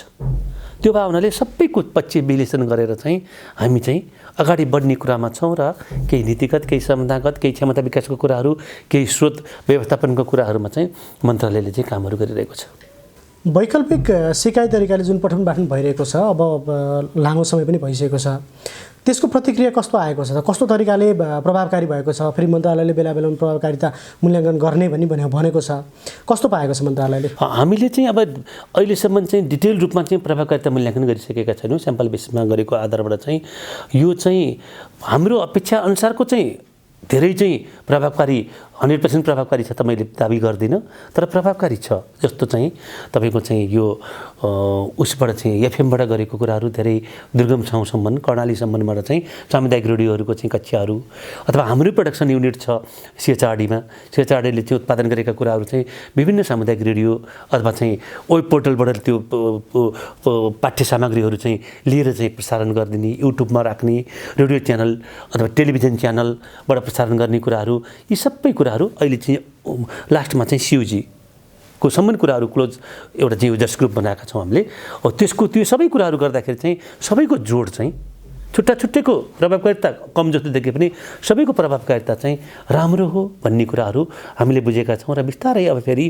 त्यो भावनाले सबैको पक्ष विश्लेषण गरेर चाहिँ हामी चाहिँ अगाडि बढ्ने कुरामा छौँ र केही नीतिगत, केही संस्थागत, केही क्षमता विकासको कुराहरू, केही स्रोत व्यवस्थापनको कुराहरूमा चाहिँ मन्त्रालयले चाहिँ कामहरू गरिरहेको छ। वैकल्पिक सिकाइ तरिकाले जुन पठन पाठन भइरहेको छ, अब लामो समय पनि भइसकेको छ, त्यसको प्रतिक्रिया कस्तो आएको छ? कस्तो तरिकाले प्रभावकारी भएको छ? फेरि मन्त्रालयले बेला बेलामा प्रभावकारिता मूल्याङ्कन गर्ने भनेको छ, कस्तो पाएको छ मन्त्रालयले? हामीले चाहिँ अब अहिलेसम्म चाहिँ डिटेल रूपमा चाहिँ प्रभावकारिता मूल्याङ्कन गरिसकेका छैनौँ। स्याम्पल बेसिसमा गरेको आधारबाट चाहिँ यो चाहिँ हाम्रो अपेक्षा अनुसारको चाहिँ धेरै चाहिँ प्रभावकारी 100% प्रभावकारी छ त मैले दाबी गर्दिनँ, तर प्रभावकारी छ जस्तो चाहिँ तपाईँको चाहिँ यो उसबाट चाहिँ एफएमबाट गरेको कुराहरू धेरै दुर्गम ठाउँसम्म कर्णालीसम्मबाट चाहिँ सामुदायिक रेडियोहरूको चाहिँ कक्षाहरू अथवा हाम्रै प्रोडक्सन युनिट छ सिएचआरडीमा, सिएचआरडीले चाहिँ उत्पादन गरेका कुराहरू चाहिँ विभिन्न सामुदायिक रेडियो अथवा चाहिँ वेब पोर्टलबाट त्यो पाठ्य सामग्रीहरू चाहिँ लिएर चाहिँ प्रसारण गरिदिने, युट्युबमा राख्ने, रेडियो च्यानल अथवा टेलिभिजन च्यानलबाट प्रसारण गर्ने कुराहरू, यी सबै कुराहरू अहिले चाहिँ लास्टमा चाहिँ सियुजीको सम्म कुराहरू क्लोज एउटा चाहिँ युजर्स ग्रुप बनाएका छौँ हामीले। त्यो सबै कुराहरू गर्दाखेरि चाहिँ सबैको जोड चाहिँ छुट्टाको प्रभावकारिता कम जस्तो देखे पनि सबैको प्रभावकारिता चाहिँ राम्रो हो भन्ने कुराहरू हामीले बुझेका छौँ र बिस्तारै अब फेरि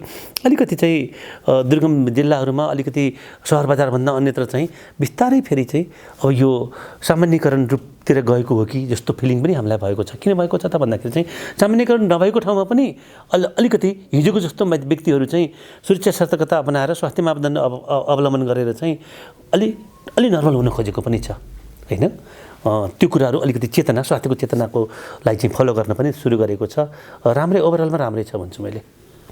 अलिकति चाहिँ दुर्गम जिल्लाहरूमा अलिकति सहर बजारभन्दा अन्यत्र चाहिँ बिस्तारै फेरि चाहिँ अब यो सामान्यकरण रूपतिर गएको हो कि जस्तो फिलिङ पनि हामीलाई भएको छ। किन भएको छ त भन्दाखेरि चाहिँ सामान्यकरण नभएको ठाउँमा पनि अलिकति हिजोको जस्तो व्यक्तिहरू चाहिँ सुरक्षा सतर्कता अपनाएर स्वास्थ्य मापदण्ड अवलम्बन गरेर चाहिँ अलि नर्मल हुन खोजेको पनि छ, होइन? त्यो कुराहरू अलिकति चेतना, स्वास्थ्यको चेतनाको लागि चाहिँ फलो गर्न पनि सुरु गरेको छ। राम्रै ओभरअलमा राम्रै छ भन्छु मैले।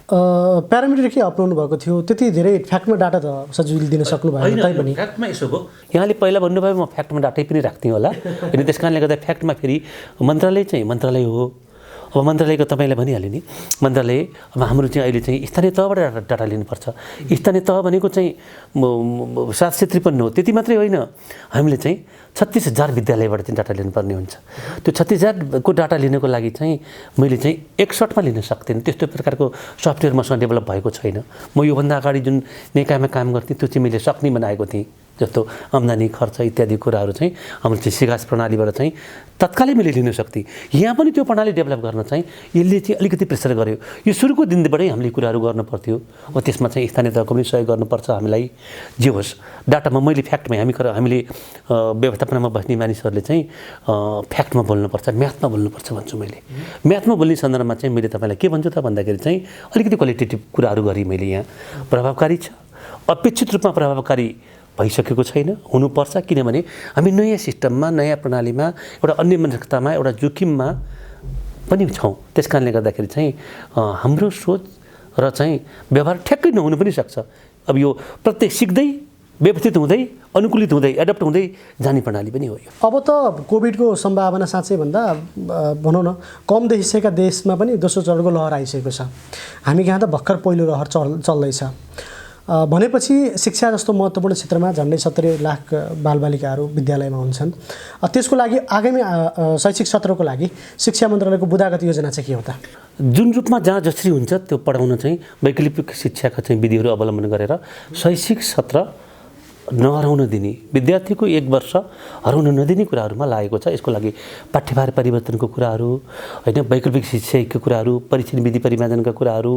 प्यारामिटर के अप्नाउनु भएको थियो? त्यति धेरै फ्याक्टमा डाटा त सजिलै दिन सक्नु भएन तैपनि फ्याक्टमा यसो हो, यहाँले पहिला भन्नुभयो म फ्याक्टमा डाटै पनि राख्थेँ होला, अनि त्यस कारणले गर्दा फ्याक्टमा फेरि मन्त्रालय हो। अब मन्त्रालयको तपाईँलाई भनिहालेँ नि, मन्त्रालय अब हाम्रो चाहिँ अहिले चाहिँ स्थानीय तहबाट डाटा लिनुपर्छ। स्थानीय तह भनेको चाहिँ 753 हो। त्यति मात्रै होइन, हामीले चाहिँ 36,000 विद्यालयबाट चाहिँ डाटा लिनुपर्ने हुन्छ। त्यो 36,000 को डाटा लिनको लागि चाहिँ मैले चाहिँ 1 शटमा लिन सक्दिनँ। त्यस्तो प्रकारको सफ्टवेयर मसँग डेभलप भएको छैन। म योभन्दा अगाडि जुन निकायमा काम गर्थेँ त्यो चाहिँ मैले सक्ने बनाएको थिएँ, जस्तो आम्दानी खर्च इत्यादि कुराहरू चाहिँ हाम्रो चाहिँ सिगास प्रणालीबाट चाहिँ तत्कालै मैले लिन सक्थेँ। यहाँ पनि त्यो प्रणाली डेभलप गर्न चाहिँ यसले चाहिँ अलिकति प्रेसर गर्यो। यो सुरुको दिनबाटै हामीले कुराहरू गर्नु पर्थ्यो। अब त्यसमा चाहिँ स्थानीय तहको पनि सहयोग गर्नुपर्छ हामीलाई। जे होस्, डाटामा मैले फ्याक्टमा हामीले व्यवस्थापनमा बस्ने मानिसहरूले चाहिँ फ्याक्टमा बोल्नुपर्छ, म्याथमा बोल्नुपर्छ भन्छु मैले। म्याथमा बोल्ने सन्दर्भमा चाहिँ मैले तपाईँलाई के भन्छु त भन्दाखेरि चाहिँ अलिकति क्वालिटेटिभ कुराहरू गरेँ मैले। यहाँ प्रभावकारी छ, अपेक्षित रूपमा प्रभावकारी भइसकेको छैन, हुनुपर्छ। किनभने हामी नयाँ सिस्टममा, नयाँ प्रणालीमा, एउटा अन्य मानसिकतामा, एउटा जोखिममा पनि छौँ। त्यस कारणले गर्दाखेरि चाहिँ हाम्रो सोच र चाहिँ व्यवहार ठ्याक्कै नहुनु पनि सक्छ। अब यो प्रत्येक सिक्दै, व्यवस्थित हुँदै, अनुकूलित हुँदै, एडप्ट हुँदै जाने प्रणाली पनि हो यो। अब त कोभिडको सम्भावना साँच्चै भन्दा भनौँ न कम देखिसकेका देशमा पनि दोस्रो चरणको लहर आइसकेको छ। हामी यहाँ त भर्खर पहिलो लहर चल्दैछ भनेपछि शिक्षा जस्तो महत्त्वपूर्ण क्षेत्रमा झन्डै 70 लाख बालबालिकाहरू विद्यालयमा हुन्छन्। त्यसको लागि आगामी शैक्षिक सत्रको लागि शिक्षा मन्त्रालयको बुदागत योजना चाहिँ के हो त? जुन रूपमा जहाँ जसरी हुन्छ त्यो पढाउन चाहिँ वैकल्पिक शिक्षाका चाहिँ विधिहरू अवलम्बन गरेर शैक्षिक सत्र नहराउन दिने, विद्यार्थीको 1 वर्ष हराउन नदिने कुराहरूमा लागेको छ। यसको लागि पाठ्यभार परिवर्तनको कुराहरू होइन, वैकल्पिक शिक्षाको कुराहरू, परीक्षण विधि परिमार्जनका कुराहरू,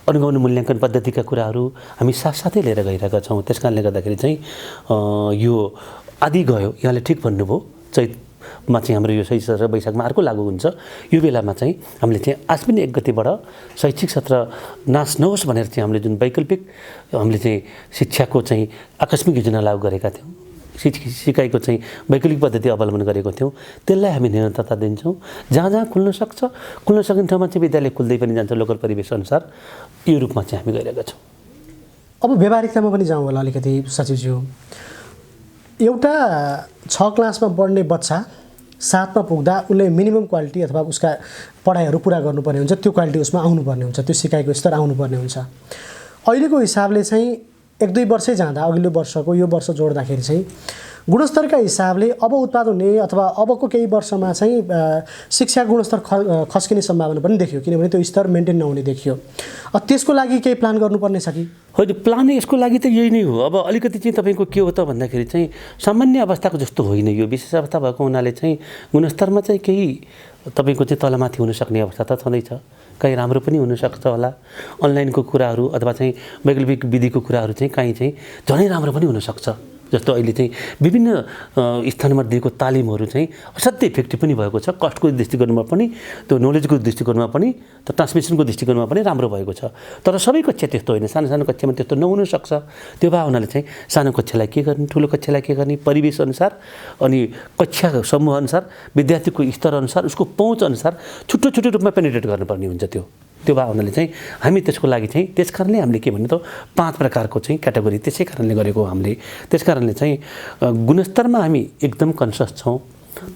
अनुगमन मूल्याङ्कन पद्धतिका कुराहरू हामी साथसाथै लिएर गइरहेका छौँ। त्यस कारणले गर्दाखेरि चाहिँ यो आदि गयो, यहाँले ठिक भन्नुभयो, चैतमा चाहिँ हाम्रो यो शैक्षिक सत्र वैशाखमा अर्को लागू हुन्छ। यो बेलामा चाहिँ हामीले चाहिँ आज पनि 1 गतेबाट शैक्षिक सत्र नाश नहोस् भनेर चाहिँ हामीले जुन वैकल्पिक हामीले चाहिँ शिक्षाको चाहिँ आकस्मिक योजना लागू गरेका थियौँ, सिकाइको चाहिँ वैकल्पिक पद्धति अवलम्बन गरेको थियौँ, त्यसलाई हामी निरन्तरता दिन्छौँ। जहाँ जहाँ खुल्न सक्छ, खुल्न सक्ने ठाउँमा चाहिँ विद्यालय खुल्दै पनि जान्छ लोकल परिवेश अनुसार। यो रूपमा चाहिँ हामी गइरहेका छौँ। अब व्यावहारिकतामा पनि जाउँ होला अलिकति सचिवज्यू। एउटा 6 क्लासमा पढ्ने बच्चा 7मा पुग्दा उसले मिनिमम क्वालिटी अथवा उसका पढाइहरू पुरा गर्नुपर्ने हुन्छ, त्यो क्वालिटी उसमा आउनुपर्ने हुन्छ, त्यो सिकाइको स्तर आउनुपर्ने हुन्छ। अहिलेको हिसाबले चाहिँ 1-2 वर्षै जाँदा अघिल्लो वर्षको यो वर्ष जोड्दाखेरि चाहिँ गुणस्तरका हिसाबले अब उत्पादन हुने अथवा अबको केही वर्षमा चाहिँ शिक्षा गुणस्तर खस्किने सम्भावना पनि देखियो, किनभने त्यो स्तर मेन्टेन नहुने देखियो। त्यसको लागि केही प्लान गर्नुपर्ने छ कि? होइन, प्लान यसको लागि त यही नै हो। अब अलिकति चाहिँ तपाईँको के हो त भन्दाखेरि चाहिँ सामान्य अवस्थाको जस्तो होइन, यो विशेष अवस्था भएको हुनाले चाहिँ गुणस्तरमा चाहिँ केही तपाईँको चाहिँ तलमाथि हुनसक्ने अवस्था त छँदैछ, कहीँ राम्रो पनि हुनसक्छ होला। अनलाइनको कुराहरू अथवा चाहिँ वैकल्पिक विधिको कुराहरू चाहिँ कहीँ चाहिँ झनै राम्रो पनि हुनसक्छ। जस्तो अहिले चाहिँ विभिन्न स्थानमा दिएको तालिमहरू चाहिँ असाध्यै इफेक्टिभ पनि भएको छ। कस्टको दृष्टिकोणमा पनि, त्यो नलेजको दृष्टिकोणमा पनि, त्यो ट्रान्समिसनको दृष्टिकोणमा पनि राम्रो भएको छ। तर सबै कक्षा त्यस्तो होइन, सानो सानो कक्षामा त्यस्तो नहुनसक्छ। त्यो भए हुनाले चाहिँ सानो कक्षालाई के गर्ने, ठुलो कक्षालाई के गर्ने, परिवेश अनुसार अनि कक्षा समूह अनुसार, विद्यार्थीको स्तर अनुसार, उसको पहुँच अनुसार छुट्टो छुट्टो रूपमा पेनिट्रेट गर्नुपर्ने हुन्छ। त्यो भए हुनाले चाहिँ हामी त्यसको लागि चाहिँ त्यस कारणले हामीले के भन्ने त 5 प्रकारको चाहिँ क्याटेगोरी त्यसै कारणले गरेको हामीले। त्यस कारणले चाहिँ गुणस्तरमा हामी एकदम कन्सियस छौँ।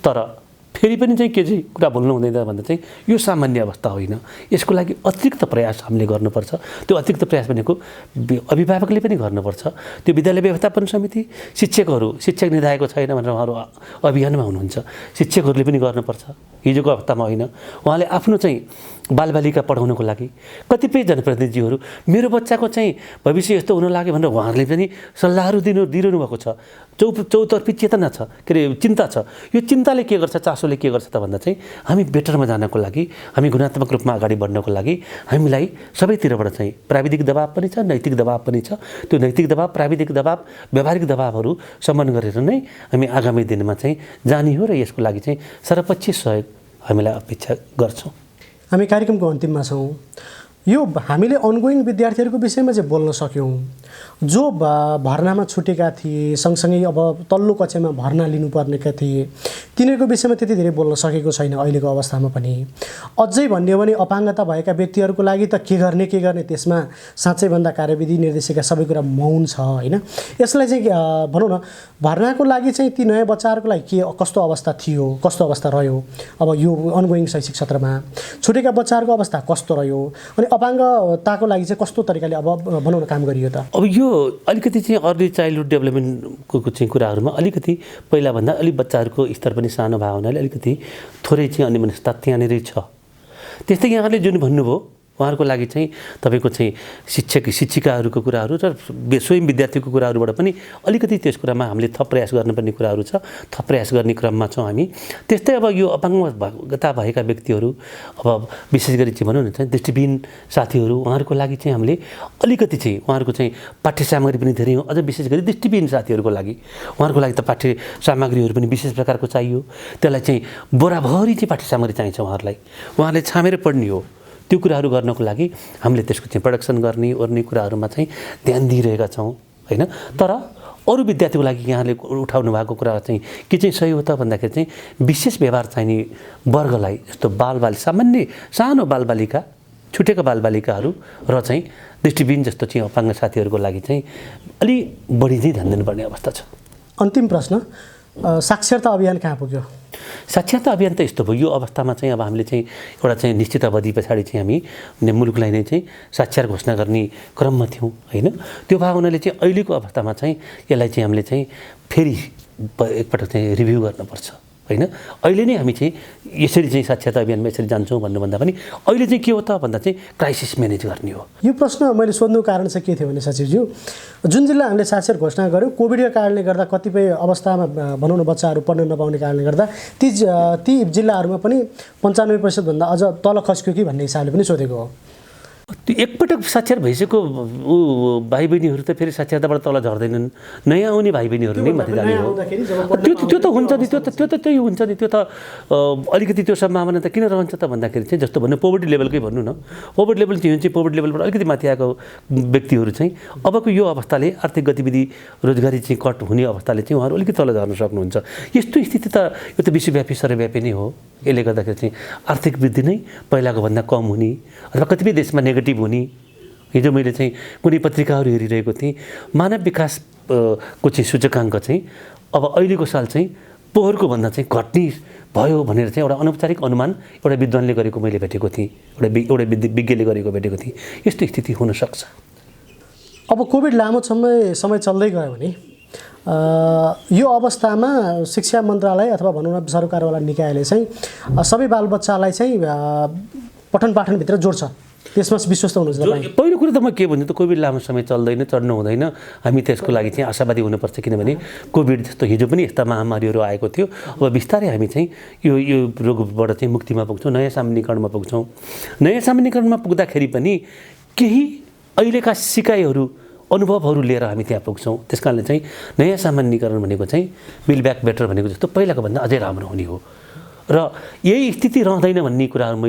तर फेरि पनि चाहिँ के चाहिँ कुरा बोल्नु हुँदैन भन्दा चाहिँ यो सामान्य अवस्था होइन, यसको लागि अतिरिक्त प्रयास हामीले गर्नुपर्छ। त्यो अतिरिक्त प्रयास भनेको अभिभावकले पनि गर्नुपर्छ। त्यो विद्यालय व्यवस्थापन समिति, शिक्षकहरू, शिक्षक निर्धाएको छैन भनेर उहाँहरू अभियानमा हुनुहुन्छ, शिक्षकहरूले पनि गर्नुपर्छ। हिजोको अवस्थामा होइन, उहाँले आफ्नो चाहिँ बालबालिका पढाउनको लागि कतिपय जनप्रतिनिधिहरू मेरो बच्चाको चाहिँ भविष्य यस्तो हुन लाग्यो भनेर उहाँहरूले पनि सल्लाहहरू दिइरहनु भएको छ। चौतर्फी चेतना छ, के अरे चिन्ता छ। यो चिन्ताले के गर्छ, चासोले के गर्छ त भन्दा चाहिँ हामी बेटरमा जानको लागि, हामी गुणात्मक रूपमा अगाडि बढ्नको लागि हामीलाई सबैतिरबाट चाहिँ प्राविधिक दबाब पनि छ, नैतिक दबाब पनि छ। त्यो नैतिक दबाब, प्राविधिक दबाब, व्यावहारिक दबाबहरू सम्मान गरेर नै हामी आगामी दिनमा चाहिँ जाने हो र यसको लागि चाहिँ सर्वपक्षीय सहयोग हामीलाई अपेक्षा गर्छौँ। हामी कार्यक्रमको अन्तिममा छौँ। यो हामीले अनगोइङ विद्यार्थीहरूको विषयमा चाहिँ बोल्न सक्यौँ। जो भर्नामा छुटेका थिए, सँगसँगै अब तल्लो कक्षामा भर्ना लिनुपर्नेका थिए, तिनीहरूको विषयमा त्यति धेरै बोल्न सकेको छैन अहिलेको अवस्थामा पनि। अझै भन्यो भने अपाङ्गता भएका व्यक्तिहरूको लागि त के गर्ने त्यसमा साँच्चै भन्दा कार्यविधि निर्देशिका सबै कुरा मौन छ होइन। यसलाई चाहिँ भनौँ न, भर्नाको लागि चाहिँ ती नयाँ बच्चाहरूको लागि के कस्तो अवस्था थियो, कस्तो अवस्था रह्यो अब यो अनगोइङ शैक्षिक सत्रमा, छुटेका बच्चाहरूको अवस्था कस्तो रह्यो, अनि अपाङ्गताको लागि चाहिँ कस्तो तरिकाले अब भनौँ न काम गरियो त? अब यो अलिकति चाहिँ अर्ली चाइल्डहुड डेभलपमेन्टको चाहिँ कुराहरूमा अलिकति पहिलाभन्दा अलिक बच्चाहरूको स्तर पनि सानो भएको हुनाले अलिकति थोरै चाहिँ अन्यमनस्कता त्यहाँनिरै छ। त्यस्तै यहाँले जुन भन्नुभयो उहाँहरूको लागि चाहिँ तपाईँको चाहिँ शिक्षिकाहरूको कुराहरू र स्वयं विद्यार्थीको कुराहरूबाट पनि अलिकति त्यस कुरामा हामीले थप प्रयास गर्नुपर्ने कुराहरू छ, थप प्रयास गर्ने क्रममा छौँ हामी। त्यस्तै अब यो अपाङ्गता भएका व्यक्तिहरू, अब विशेष गरी चाहिँ भनौँ न चाहिँ दृष्टिविहीन साथीहरू, उहाँहरूको लागि चाहिँ हामीले अलिकति चाहिँ उहाँहरूको चाहिँ पाठ्य सामग्री पनि धेरै हो। अझ विशेष गरी दृष्टिविहीन साथीहरूको लागि, उहाँहरूको लागि त पाठ्य सामग्रीहरू पनि विशेष प्रकारको चाहियो। त्यसलाई चाहिँ बोराभरि चाहिँ पाठ्य सामग्री चाहिन्छ उहाँहरूलाई, उहाँहरूले छामेर पढ्ने हो। त्यो कुराहरू गर्नको लागि हामीले त्यसको चाहिँ प्रोडक्सन गर्ने ओर्ने कुराहरूमा चाहिँ ध्यान दिइरहेका छौँ होइन। तर अरू विद्यार्थीको लागि यहाँले उठाउनु भएको कुरा चाहिँ के चाहिँ सही हो त भन्दाखेरि चाहिँ विशेष व्यवहार चाहिने वर्गलाई, जस्तो बालबालिका, सामान्य सानो बालबालिका, छुटेका बालबालिकाहरू र चाहिँ दृष्टिविहीन जस्तो चाहिँ अपाङ्ग साथीहरूको लागि चाहिँ अलि बढी चाहिँ ध्यान दिनुपर्ने अवस्था छ। अन्तिम प्रश्न, साक्षरता अभियान कहाँ पुग्यो? साक्षरता अभियान त यस्तो भयो, यो अवस्थामा चाहिँ अब हामीले चाहिँ एउटा चाहिँ निश्चित अवधि पछाडि चाहिँ हामी मुलुकलाई नै चाहिँ साक्षर घोषणा गर्ने क्रममा थियौँ होइन। त्यो भएको हुनाले चाहिँ अहिलेको अवस्थामा चाहिँ यसलाई चाहिँ हामीले चाहिँ फेरि एकपटक चाहिँ रिभ्यू गर्नुपर्छ होइन। अहिले नै हामी चाहिँ यसरी चाहिँ साक्षरता अभियानमा यसरी जान्छौँ भन्नुभन्दा पनि अहिले चाहिँ के हो त भन्दा चाहिँ क्राइसिस म्यानेज गर्ने हो। यो प्रश्न मैले सोध्नुको कारण चाहिँ के थियो भने सचिवज्यू, जुन जिल्ला हामीले साक्षर घोषणा गऱ्यौँ कोभिडका कारणले गर्दा कतिपय अवस्थामा भनौँ न बच्चाहरू पढ्न नपाउने कारणले गर्दा ती जिल्लाहरूमा पनि 95% भन्दा अझ तल खस्क्यो कि भन्ने हिसाबले पनि सोधेको हो। त्यो एकपटक साक्षर भइसकेको भाइ बहिनीहरू त फेरि साक्षरताबाट तल झर्दैनन्, नयाँ आउने भाइ बहिनीहरू नै माथि जाने हो। त्यो त हुन्छ नि, त्यो त त्यही हुन्छ नि। त्यो त अलिकति त्यो सम्भावना त किन रहन्छ त भन्दाखेरि चाहिँ जस्तो भन्नु पोभर्टी लेभलकै भन्नु न, पोभर्टी लेभल चाहिँ पोभर्टी लेभलबाट अलिकति माथि आएको व्यक्तिहरू चाहिँ अबको यो अवस्थाले आर्थिक गतिविधि रोजगारी चाहिँ कट हुने अवस्थाले चाहिँ उहाँहरू अलिकति तल झर्न सक्नुहुन्छ। यस्तो स्थिति त यो त विश्वव्यापी सर्वव्यापी नै हो। यसले गर्दाखेरि चाहिँ आर्थिक वृद्धि नै पहिलाको भन्दा कम हुने अथवा कतिपय देशमा नेगेटिभ हुने। हिजो मैले चाहिँ कुनै पत्रिकाहरू हेरिरहेको थिएँ, मानव विकास को चाहिँ सूचकाङ्क चाहिँ अब अहिलेको साल चाहिँ पोहोरको भन्दा चाहिँ घट्ने भयो भनेर चाहिँ एउटा अनौपचारिक अनुमान एउटा विद्वानले गरेको मैले भेटेको थिएँ, एउटा विज्ञले गरेको भेटेको थिएँ। यस्तो स्थिति हुनसक्छ। अब कोभिड लामो समय चल्दै गयो भने यो अवस्थामा शिक्षा मन्त्रालय अथवा भनौँ न सरकारवाला निकायले चाहिँ सबै बालबच्चालाई चाहिँ पठन पाठनभित्र जोड्छ, त्यसमा विश्वस्त हुनुहुन्छ तपाईँ? पहिलो कुरो त म के भन्छु त कोभिड लामो समय चल्दैन, चढ्नु हुँदैन। हामी त्यसको लागि चाहिँ आशावादी हुनुपर्छ, किनभने कोभिड जस्तो हिजो पनि यस्ता महामारीहरू आएको थियो। अब बिस्तारै हामी चाहिँ यो रोगबाट चाहिँ मुक्तिमा पुग्छौँ, नयाँ सामान्यकरणमा पुग्छौँ। नयाँ सामान्यकरणमा पुग्दाखेरि पनि केही अहिलेका सिकाइहरू अनुभवहरू लिएर हामी त्यहाँ पुग्छौँ। त्यस कारणले चाहिँ नयाँ सामान्यकरण भनेको चाहिँ बिल्ड ब्याक बेटर भनेको जस्तो पहिलाको भन्दा अझै राम्रो हुने हो। र यही स्थिति रहँदैन भन्ने कुराहरू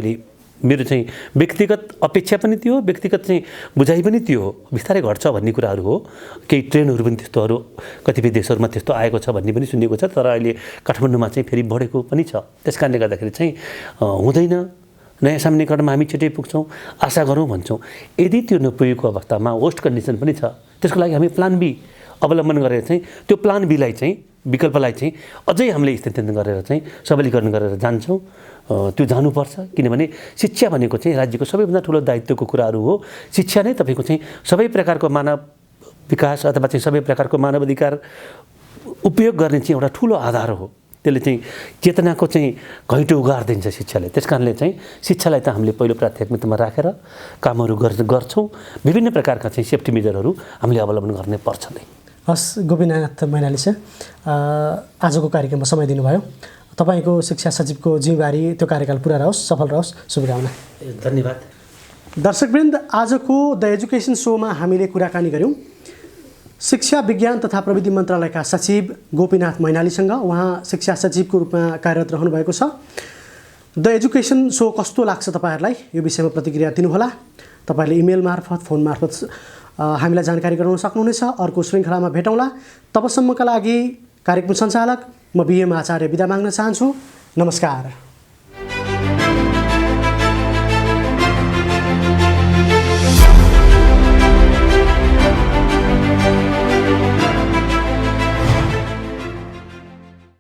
मेरो चाहिँ व्यक्तिगत अपेक्षा पनि त्यो हो, व्यक्तिगत चाहिँ बुझाइ पनि त्यो हो। बिस्तारै घट्छ भन्ने कुराहरू हो। केही ट्रेन्डहरू पनि त्यस्तोहरू कतिपय देशहरूमा त्यस्तो आएको छ भन्ने पनि सुनेको छ, तर अहिले काठमाडौँमा चाहिँ फेरि बढेको पनि छ। त्यस कारणले गर्दाखेरि चाहिँ हुँदैन, नयाँ सामान्यकरणमा हामी छिटै पुग्छौँ, आशा गरौँ भन्छौँ। यदि त्यो नपुगेको अवस्थामा होस्ट कन्डिसन पनि छ, त्यसको लागि हामी प्लान बी अवलम्बन गरेर चाहिँ त्यो प्लान बीलाई चाहिँ विकल्पलाई चाहिँ अझै हामीले स्थित्यन्तर गरेर चाहिँ सबलीकरण गरेर जान्छौँ। त्यो जानुपर्छ, किनभने शिक्षा भनेको चाहिँ राज्यको सबैभन्दा ठुलो दायित्वको कुराहरू हो। शिक्षा नै तपाईँको चाहिँ सबै प्रकारको मानव विकास अथवा चाहिँ सबै प्रकारको मानव अधिकार उपयोग गर्ने चाहिँ एउटा ठुलो आधार हो। त्यसले चाहिँ चेतनाको चाहिँ घैँटो उगारिदिन्छ शिक्षाले। त्यस कारणले चाहिँ शिक्षालाई त हामीले पहिलो प्राथमिकतामा राखेर कामहरू गर्छौँ। विभिन्न प्रकारका चाहिँ सेफ्टी मेजरहरू हामीले अवलम्बन गर्ने पर्छ नै। हस् गोपीनाथ मैनाली सर, आजको कार्यक्रममा समय दिनुभयो। तपाईँको शिक्षा सचिवको जिम्मेवारी त्यो कार्यकाल पुरा रहोस्, सफल रहोस्, शुभकामना। धन्यवाद। दर्शकवृन्द, आजको द एजुकेसन सोमा हामीले कुराकानी गऱ्यौँ शिक्षा विज्ञान तथा प्रविधि मन्त्रालयका सचिव गोपीनाथ मैनालीसँग। उहाँ शिक्षा सचिवको रूपमा कार्यरत रहनुभएको छ। द एजुकेसन सो कस्तो लाग्छ तपाईँहरूलाई, यो विषयमा प्रतिक्रिया दिनुहोला। तपाईँहरूले इमेल मार्फत, फोन मार्फत हामीलाई जानकारी गराउन सक्नुहुनेछ। अर्को श्रृङ्खलामा भेटौँला। तबसम्मका लागि कार्यक्रम सञ्चालक म बिएम आचार्य बिदा माग्न चाहन्छु। नमस्कार।